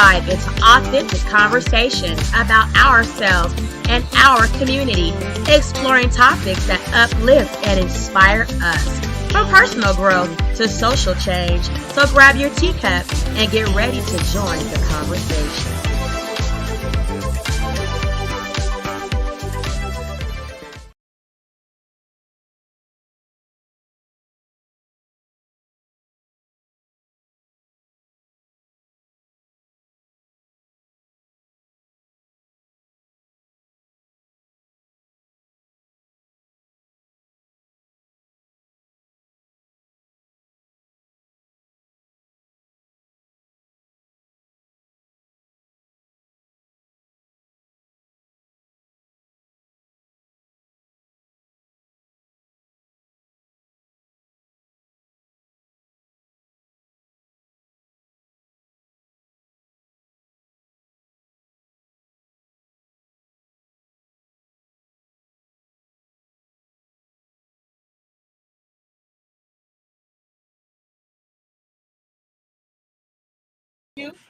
dive into authentic conversations about ourselves and our community, exploring topics that uplift and inspire us. From personal growth to social change. So grab your teacup and get ready to join the conversation.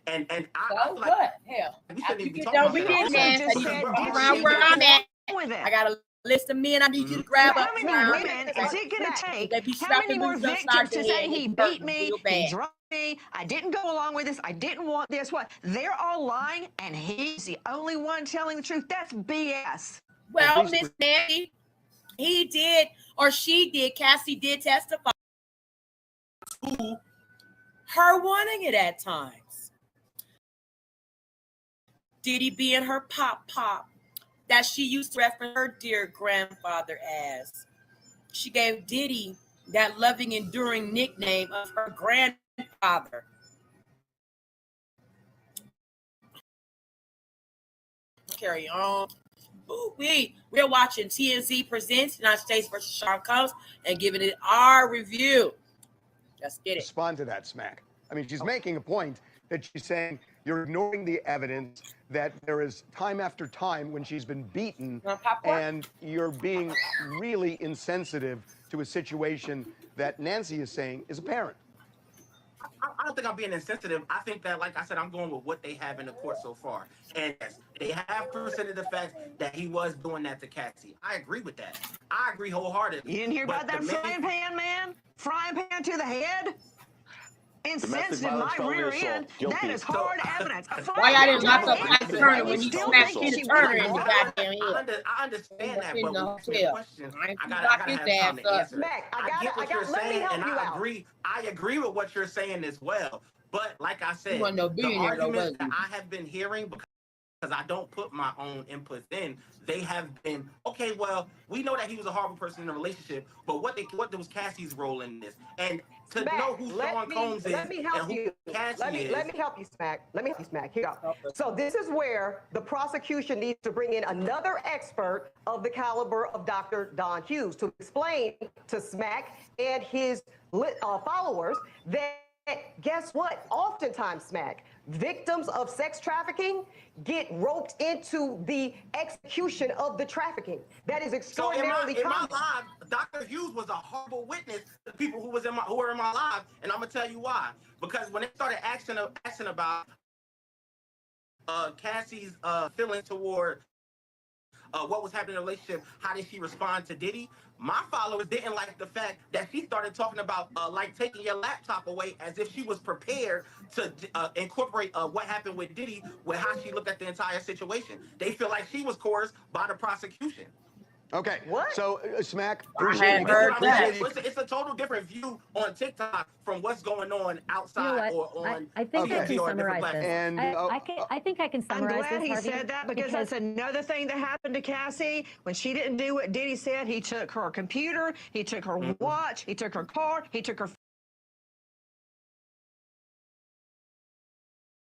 And I So feel like what? Hell, we after shouldn't you even be get talking done about with that. this, man, just so you said, can did around she where I'm at. with it? I got a list of men I need you to grab up. How many women is it going to take? They be How slapping many more loose upside victims the to say head. he It hurt beat me, real he bad. drugged me, I didn't go along with this, I didn't want this? What? They're all lying, and he's the only one telling the truth. That's BS. Well, Miss Nancy, he did or she did. Cassie did testify to her wanting it at times. Diddy being her pop that she used to reference her dear grandfather as. She gave Diddy that loving, enduring nickname of her grandfather. Carry on. We're watching TNZ Presents United States versus Sharp Coast and giving it our review. Let's get it. Respond to that, Smack. I mean, she's making a point that she's saying you're ignoring the evidence that there is time after time when she's been beaten, and you're being really insensitive to a situation that Nancy is saying is apparent. I don't think I'm being insensitive. I think that, like I said, I'm going with what they have in the court so far. And yes, they have presented the fact that he was doing that to Cassie. I agree with that. I agree wholeheartedly. You didn't hear about that frying pan, man? Frying pan to the head? Insensitive, my rear end. That is hard evidence. Why I didn't lock up Matt Turner when he smacked Tina Turner in the goddamn head? I understand that, but with the question, I gotta have time to answer it. I get what you're saying, and I agree with what you're saying as well. But like I said, the arguments that I have been hearing, because I don't put my own inputs in, they have been, okay, well, we know that he was a horrible person in a relationship, but what was Cassie's role in this? And to know who Sean Combs is and who Cassie is. Let me help you, Smack. Let me help you, Smack. Here you go. So this is where the prosecution needs to bring in another expert of the caliber of Dr. Don Hughes to explain to Smack and his followers that, guess what? Oftentimes, Smack, victims of sex trafficking get roped into the execution of the trafficking. That is extraordinarily common. In my live, Dr. Hughes was a horrible witness to the people who were in my live, and I'm gonna tell you why. Because when they started asking about Cassie's feelings toward what was happening in the relationship, how did she respond to Diddy? My followers didn't like the fact that she started talking about like taking your laptop away, as if she was prepared to incorporate what happened with Diddy with how she looked at the entire situation. They feel like she was coerced by the prosecution. Okay. What? So, Smack, it's a total different view on TikTok from what's going on outside or on. I think I can summarize this. And, I think I can summarize this. I'm glad he said that, because that's another thing that happened to Cassie. When she didn't do what Diddy said, he took her computer, he took her watch, he took her car, he took her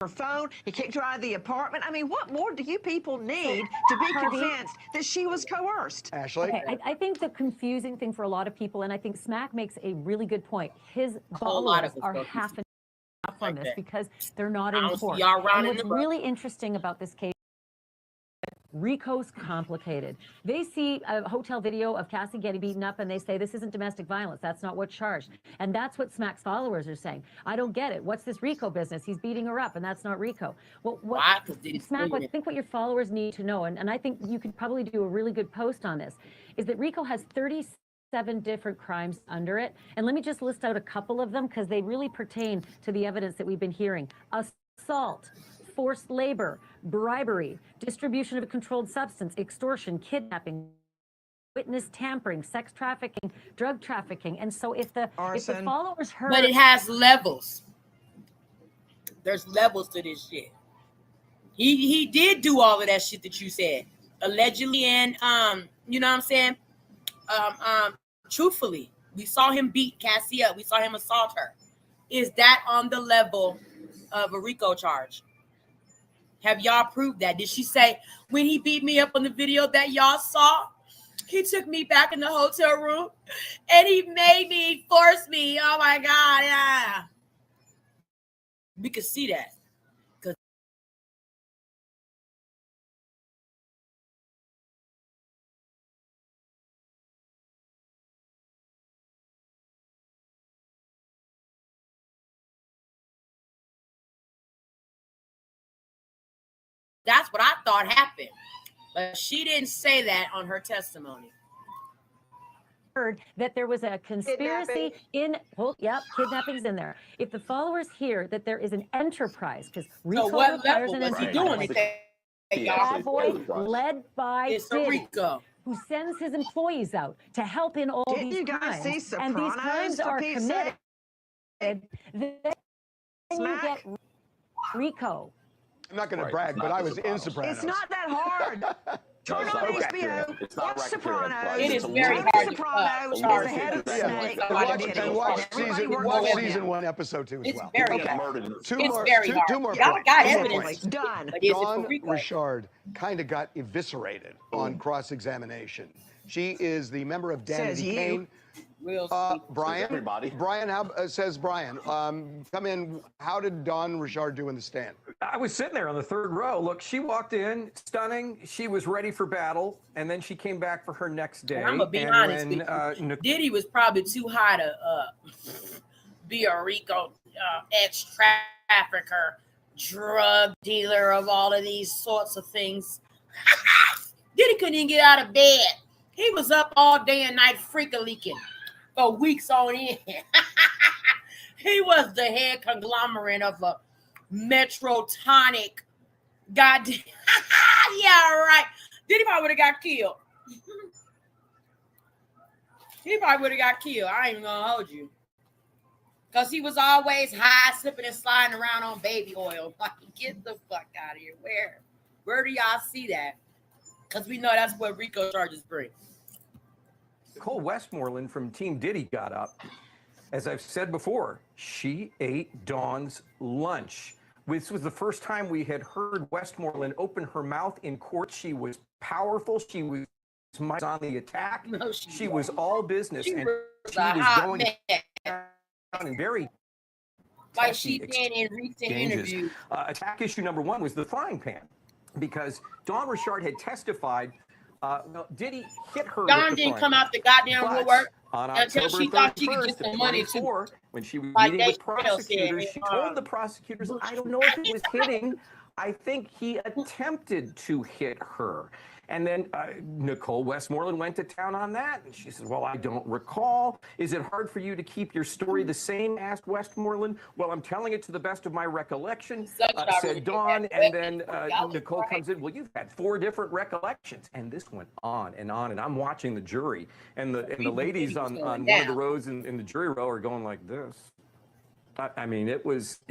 phone, he kicked her out of the apartment. I mean, what more do you people need to be convinced that she was coerced? Ashley? Okay, I think the confusing thing for a lot of people, and I think Smack makes a really good point, his followers are half and half on this because they're not in court. And what's really interesting about this case, RICO's complicated. They see a hotel video of Cassie getting beaten up and they say, this isn't domestic violence. That's not what's charged. And that's what Smack's followers are saying. I don't get it. What's this RICO business? He's beating her up and that's not RICO. Well, Smack, I think what your followers need to know, and I think you could probably do a really good post on this, is that RICO has 37 different crimes under it. And let me just list out a couple of them because they really pertain to the evidence that we've been hearing. Assault, forced labor, bribery, distribution of a controlled substance, extortion, kidnapping, witness tampering, sex trafficking, drug trafficking. And so if the followers heard... But it has levels. There's levels to this shit. He did do all of that shit that you said. Allegedly and, you know what I'm saying? Truthfully, we saw him beat Cassie up. We saw him assault her. Is that on the level of a RICO charge? Have y'all proved that? Did she say, when he beat me up on the video that y'all saw, he took me back in the hotel room and he made me, force me. Oh my God, yeah. We could see that. That's what I thought happened. But she didn't say that on her testimony. Heard that there was a conspiracy kidnapping's in there. If the followers hear that there is an enterprise, because RICO requires an enterprise. Boy led by Diddy, who sends his employees out to help in all these crimes. And these crimes are committed. Then you get RICO. I'm not going to brag, but I was in Sopranos. It's not that hard. Turn on HBO, watch Sopranos. It is very hard. Sopranos, the head of the snake. And watch season 1, episode 2 as well. Two more. Y'all got evidence. Done. Dawn Richard kind of got eviscerated on cross-examination. She is the member of Danity Kane. Brian, says Brian, come in. How did Dawn Richard do in the stand? I was sitting there on the third row. Look, she walked in, stunning. She was ready for battle, and then she came back for her next day. I'm gonna be honest with you. Diddy was probably too high to be a RICO ex-trafficker, drug dealer of all of these sorts of things. Diddy couldn't even get out of bed. He was up all day and night freak-a-leaking for weeks on end. He was the head conglomerate of a Metrotonic goddamn. Yeah, right. Diddy probably would have got killed. He probably would have got killed. I ain't even gonna hold you. Because he was always high, slipping and sliding around on baby oil. Like, get the fuck out of here. Where do y'all see that? Because we know that's what RICO charges bring. Nicole Westmoreland from Team Diddy got up. As I've said before, she ate Dawn's lunch. This was the first time we had heard Westmoreland open her mouth in court. She was powerful. She was on the attack. No, she was all business. She and was she was going down and very like she did in recent interviews. Attack issue number 1 was the frying pan, because Dawn Richard had testified. Diddy hit her. Dawn didn't come out the goddamn woodwork until she thought she could get some money too. When she was meeting with prosecutors, she told the prosecutors, I don't know if it was hitting. I think he attempted to hit her. And then Nicole Westmoreland went to town on that. And she said, well, I don't recall. Is it hard for you to keep your story the same? Asked Westmoreland. Well, I'm telling it to the best of my recollection, said Dawn. And then Nicole comes in. Well, you've had 4 different recollections. And this went on. And I'm watching the jury. And the ladies on one of the rows in the jury row are going like this. I mean, it was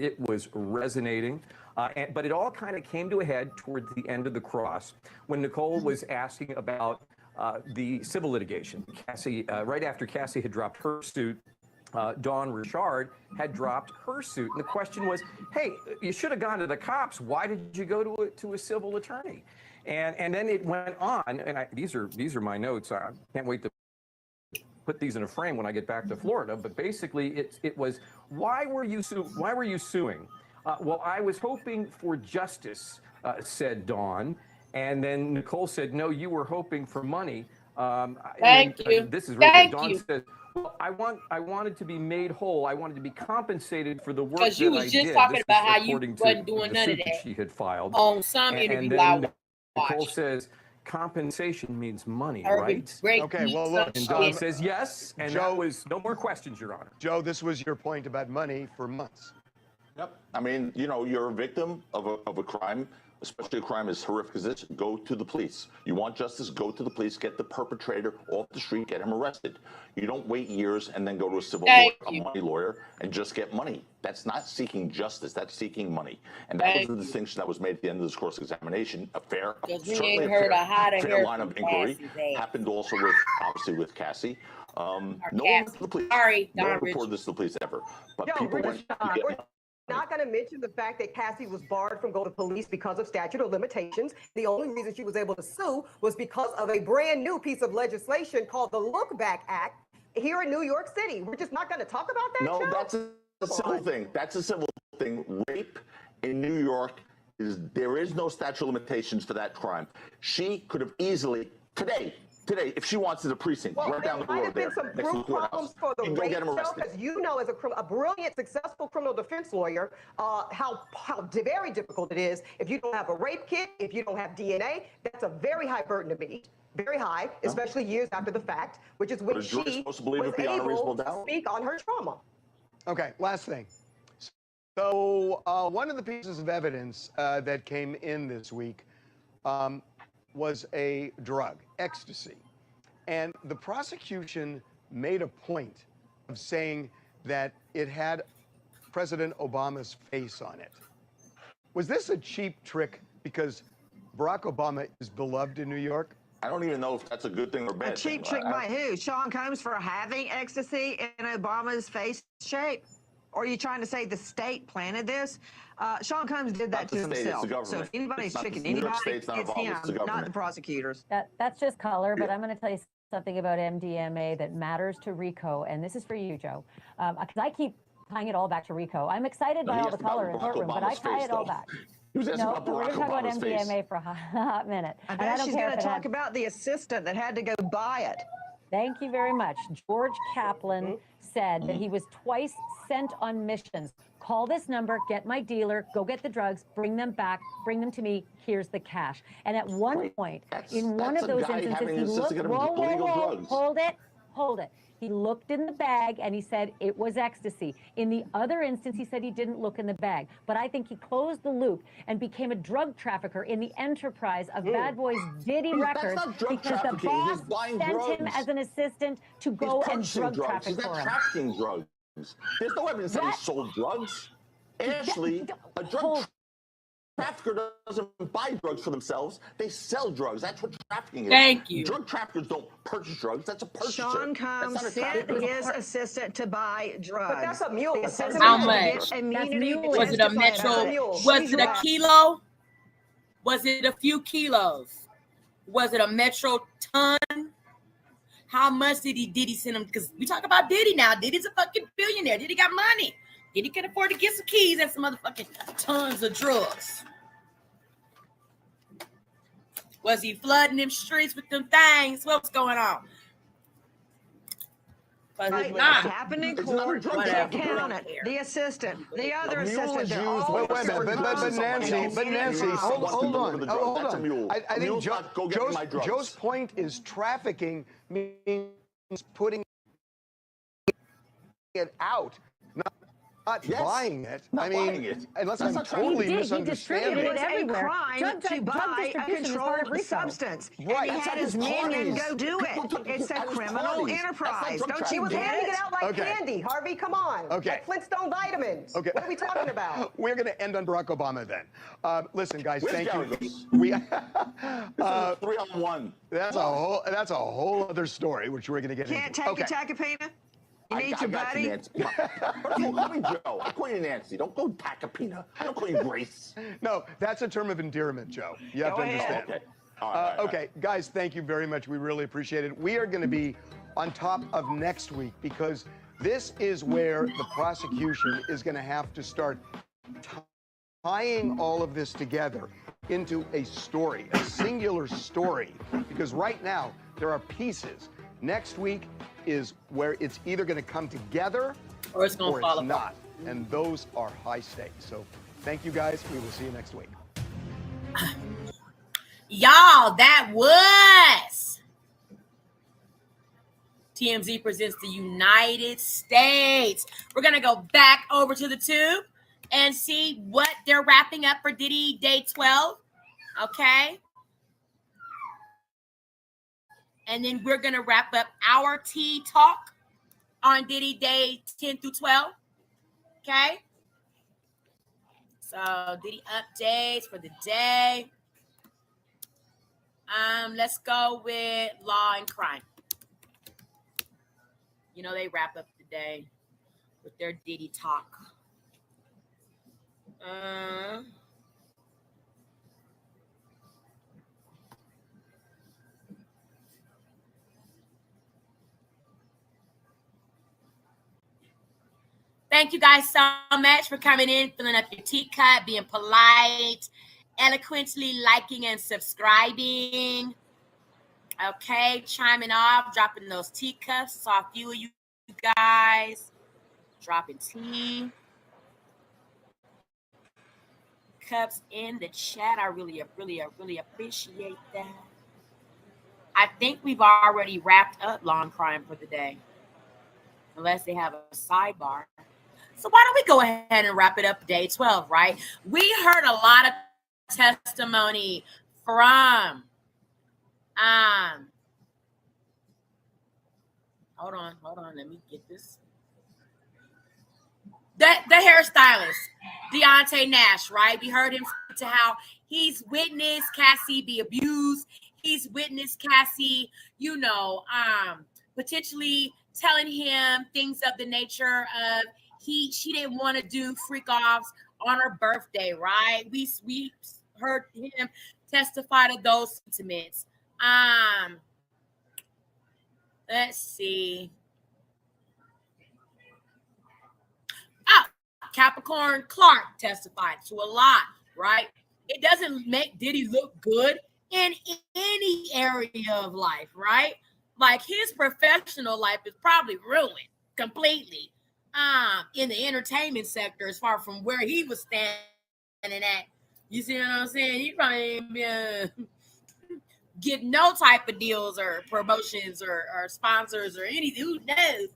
resonating. But it all kind of came to a head towards the end of the cross when Nicole was asking about the civil litigation. Cassie, right after Cassie had dropped her suit, Dawn Richard had dropped her suit. And the question was, hey, you should have gone to the cops. Why did you go to a civil attorney? And then it went on. And these are my notes. I can't wait to put these in a frame when I get back to Florida. But basically, it was, why were you suing? Well, I was hoping for justice, said Dawn, And then Nicole said, no, you were hoping for money. Thank you. This is really Thank Dawn you. says, well, I wanted to be made whole. I wanted to be compensated for the work Because you that was I just did. talking This about is how you according wasn't to doing the none of suit that she had filed. on some And interview then I Nicole watched. says, compensation means money, Irving, right? great Okay, beats well, look, up And shit. Dawn says yes, and Joe- that was no more questions, Your Honor. Joe, this was your point about money for months. Yep. I mean, you know, you're a victim of a crime, especially a crime as horrific as this. Go to the police. You want justice? Go to the police. Get the perpetrator off the street. Get him arrested. You don't wait years and then go to a civil lawyer, a money lawyer, and just get money. That's not seeking justice. That's seeking money. And that was the distinction that was made at the end of this cross-examination. A fair, certainly a fair line of inquiry. Happened also with, obviously, with Cassie. No one went to the police. Sorry, No one Don reported this to the police ever. But Yo, people we're went to not- get we're not going to mention the fact that Cassie was barred from going to police because of statute of limitations. The only reason she was able to sue was because of a brand new piece of legislation called the Look Back Act here in New York City. We're just not going to talk about that, No, Joe? that's a civil thing. That's a civil thing. Rape in New York there is no statute of limitations for that crime. She could have easily today, if she wants to the precinct, right down the road there, next to the courthouse, for the you can go rape, get him arrested. because you know, as a brilliant, successful criminal defense lawyer, how very difficult it is if you don't have a rape kit, if you don't have DNA. That's a very high burden to meet. Very high, especially years after the fact, which is when she was able to speak on her trauma. Okay, last thing. So one of the pieces of evidence that came in this week was a drug, ecstasy. And the prosecution made a point of saying that it had President Obama's face on it. Was this a cheap trick because Barack Obama is beloved in New York? I don't even know if that's a good thing or bad thing. A cheap trick by who? Sean Combs for having ecstasy in Obama's face shape? Or are you trying to say the state planted this? Sean Combs did that to himself. So if anybody's tricking anybody, it's him, not the prosecutors. That's just color, but I'm going to tell you something about MDMA that matters to RICO, and this is for you, Joe, because I keep tying it all back to RICO. I'm excited by all the color in the courtroom, but I tie it all back. We're going to talk about MDMA for a hot minute. I bet she's going to talk about the assistant that had to go buy it. Thank you very much. George Kaplan said that he was twice sent on missions. Call this number, get my dealer, go get the drugs, bring them back, bring them to me, here's the cash. And at one point, in one of those instances, he looked, hold it. He looked in the bag and he said it was ecstasy. In the other instance, he said he didn't look in the bag. But I think he closed the loop and became a drug trafficker in the enterprise of Bad Boys Diddy Records because the boss sent him as an assistant to go and drug traffic He's for not him. trafficking drugs. There's no evidence that he sold drugs. Ashley, a drug trafficker doesn't buy drugs for themselves. They sell drugs. That's what trafficking is. Thank you. Drug traffickers don't purchase drugs. That's a purchaser. Sean Combs sent his assistant to buy drugs. But that's a mule. How much? Was it a metro? Was it a kilo? Was it a few kilos? Was it a metro ton? How much did he send him? Because we talk about Diddy now. Diddy's a fucking billionaire. Diddy got money. Diddy can afford to get some keys and some motherfucking tons of drugs. Was he flooding them streets with them things? What was going on? What happened in court, the accountant, the assistant, the other assistant. They're all wait a minute, but Nancy, hold on. I think Joe's point is trafficking means putting it out, not buying it. Not buying it. Unless I'm totally misunderstanding. It was a crime to buy a controlled substance. Right. And he had his minion go do it. It's a criminal enterprise. Don't you was get handing it it? out like candy. Harvey, come on. Okay. Like Flintstone vitamins. Okay. What are we talking about? We're going to end on Barack Obama then. Listen, guys, Where's thank you. Garagos? We 3-on-1. that's a whole other story, which we're going to get Can't into. take a Tacopina? You need I your got buddy? you, Nancy. First of all, call me Joe. I call you Nancy. Don't go Tacopina. I don't call you Grace. No, that's a term of endearment, Joe. You have to understand. Okay. All right. Okay, guys, thank you very much. We really appreciate it. We are going to be on top of next week because this is where the prosecution is going to have to start tying all of this together. into a story, a singular story, because right now there are pieces. Next week is where it's either going to come together or it's going to fall apart. Not. And those are high stakes. So thank you guys. We will see you next week. Y'all, that was TMZ presents the United States. We're going to go back over to the tube and see what they're wrapping up for Diddy Day 12. Okay. And then we're going to wrap up our tea talk on Diddy Day 10 through 12. Okay. So Diddy updates for the day. Let's go with Law and Crime. You know, they wrap up the day with their Diddy talk. Thank you guys so much for coming in, filling up your teacup, being polite, eloquently liking and subscribing. Okay, chiming off, dropping those teacups. Saw a few of you guys dropping tea cups in the chat. I really appreciate that. I think we've already wrapped up Long Crime for the day, unless they have a sidebar. So why don't we go ahead and wrap it up Day 12, right? We heard a lot of testimony from hold on, let me get this. The hairstylist, Deontay Nash, right? We heard him to how he's witnessed Cassie be abused. He's witnessed Cassie, potentially telling him things of the nature of she didn't want to do freak offs on her birthday, right? We heard him testify to those sentiments. Let's see. Capricorn Clark testified to a lot, right? It doesn't make Diddy look good in any area of life, right? Like his professional life is probably ruined completely in the entertainment sector as far from where he was standing at. You see what I'm saying? He probably ain't get no type of deals or promotions or sponsors or anything. Who knows?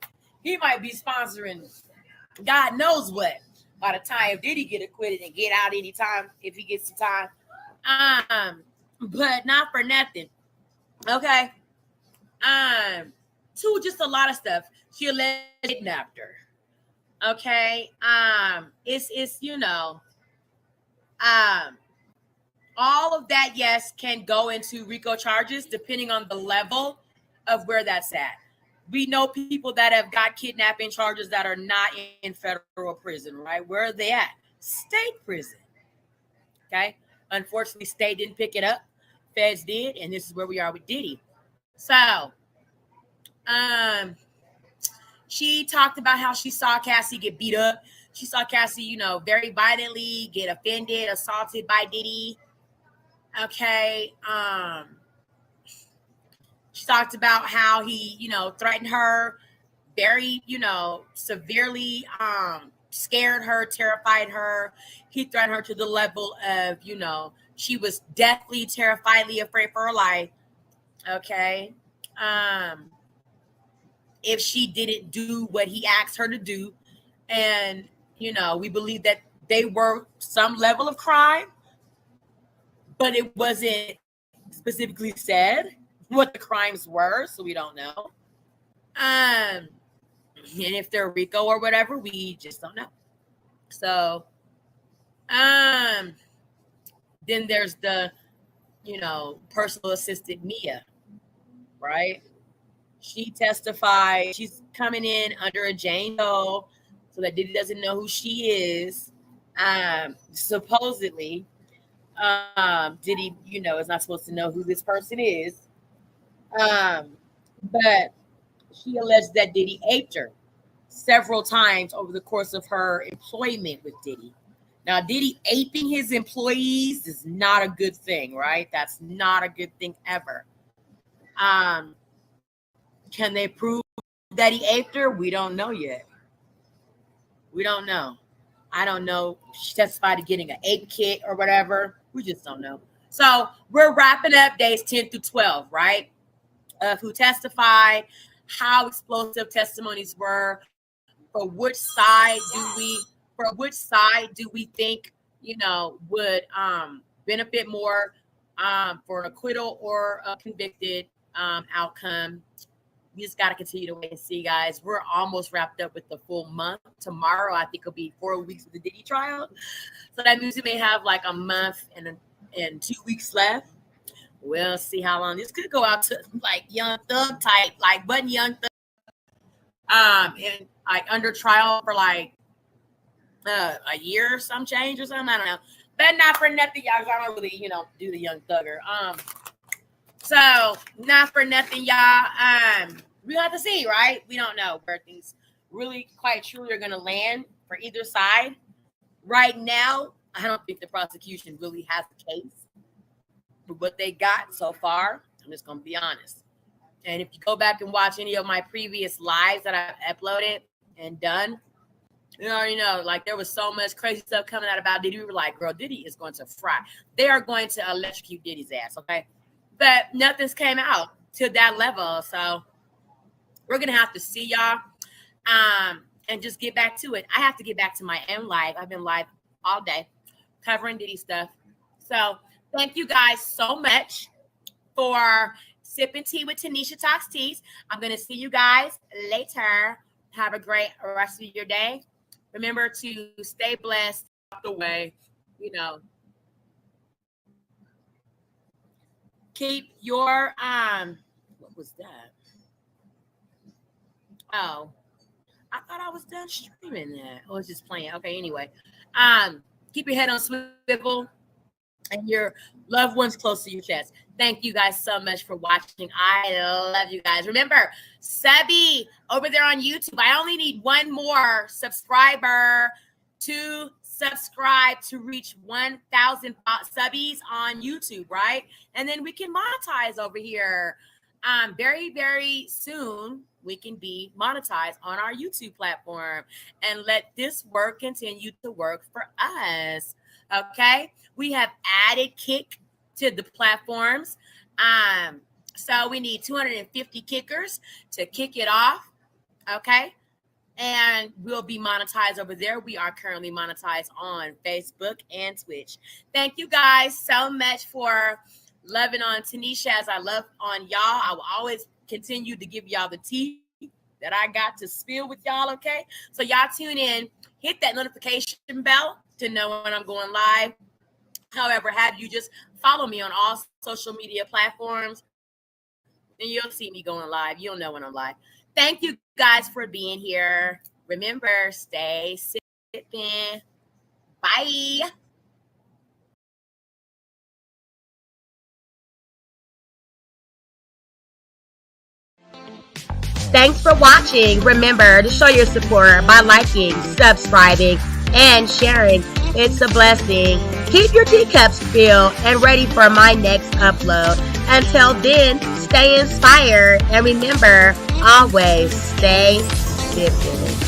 He might be sponsoring God knows what by the time Diddy get acquitted and get out anytime if he gets the time. But not for nothing. Okay. Just a lot of stuff. She allegedly kidnapped her. Okay. It's all of that, yes, can go into RICO charges depending on the level of where that's at. We know people that have got kidnapping charges that are not in federal prison, right? Where are they at? State prison. Okay. Unfortunately, state didn't pick it up. Feds did, and this is where we are with Diddy. So, she talked about how she saw Cassie get beat up. She saw Cassie, very violently get offended, assaulted by Diddy. Okay. She talked about how he, threatened her very, severely, scared her, terrified her. He threatened her to the level of, she was deathly, terrifiedly afraid for her life. Okay. If she didn't do what he asked her to do. And, we believe that they were some level of crime, but it wasn't specifically said what the crimes were, so we don't know. And if they're RICO or whatever, we just don't know. So, then there's the, personal assistant Mia, right? She testified. She's coming in under a Jane Doe so that Diddy doesn't know who she is. Supposedly, Diddy, is not supposed to know who this person is. But she alleged that Diddy aped her several times over the course of her employment with Diddy. Now, Diddy aping his employees is not a good thing, right? That's not a good thing ever. Can they prove that he aped her? We don't know yet. We don't know. I don't know. She testified to getting an ape kit or whatever. We just don't know. So we're wrapping up days 10 through 12, right? Of who testified, how explosive testimonies were, for which side do we think, would benefit more for an acquittal or a convicted outcome. We just got to continue to wait and see, guys. We're almost wrapped up with the full month. Tomorrow, I think, will be 4 weeks of the Diddy trial. So that means we may have like a month and 2 weeks left. We'll see how long. This could go out to like Young Thug type, like wasn't Young Thug and like under trial for like a year or some change or something. I don't know. But not for nothing, y'all, because I don't really, do the Young Thugger. So not for nothing, y'all. We have to see, right? We don't know where things really quite truly are gonna land for either side. Right now, I don't think the prosecution really has the case. But what they got so far, I'm just gonna be honest. And if you go back and watch any of my previous lives that I've uploaded and done, you already know, like there was so much crazy stuff coming out about Diddy. We were like, girl, Diddy is going to fry. They are going to electrocute Diddy's ass, okay? But nothing's came out to that level. So we're going to have to see y'all and just get back to it. I have to get back to my own live. I've been live all day covering Diddy stuff. So thank you guys so much for sipping tea with Tanisha Talks Teas. I'm going to see you guys later. Have a great rest of your day. Remember to stay blessed the way, keep your, what was that? Oh, I thought I was done streaming that. I was just playing. Okay, anyway. Keep your head on swivel and your loved ones close to your chest. Thank you guys so much for watching. I love you guys. Remember, Subby over there on YouTube. I only need one more subscriber to subscribe to reach 1,000 subbies on YouTube, right? And then we can monetize over here. Very, very soon, we can be monetized on our YouTube platform and let this work continue to work for us. Okay? We have added Kick to the platforms. So we need 250 kickers to kick it off. Okay? And we'll be monetized over there. We are currently monetized on Facebook and Twitch. Thank you guys so much for loving on Tanisha as I love on y'all. I will always continue to give y'all the tea that I got to spill with y'all, okay? So y'all tune in. Hit that notification bell to know when I'm going live. However, have you just follow me on all social media platforms, and you'll see me going live. You'll know when I'm live. Thank you guys for being here. Remember, stay sipping. Bye. Thanks for watching. Remember to show your support by liking, subscribing, and sharing. It's a blessing. Keep your teacups filled and ready for my next upload. Until then, stay inspired and remember, always stay sipping.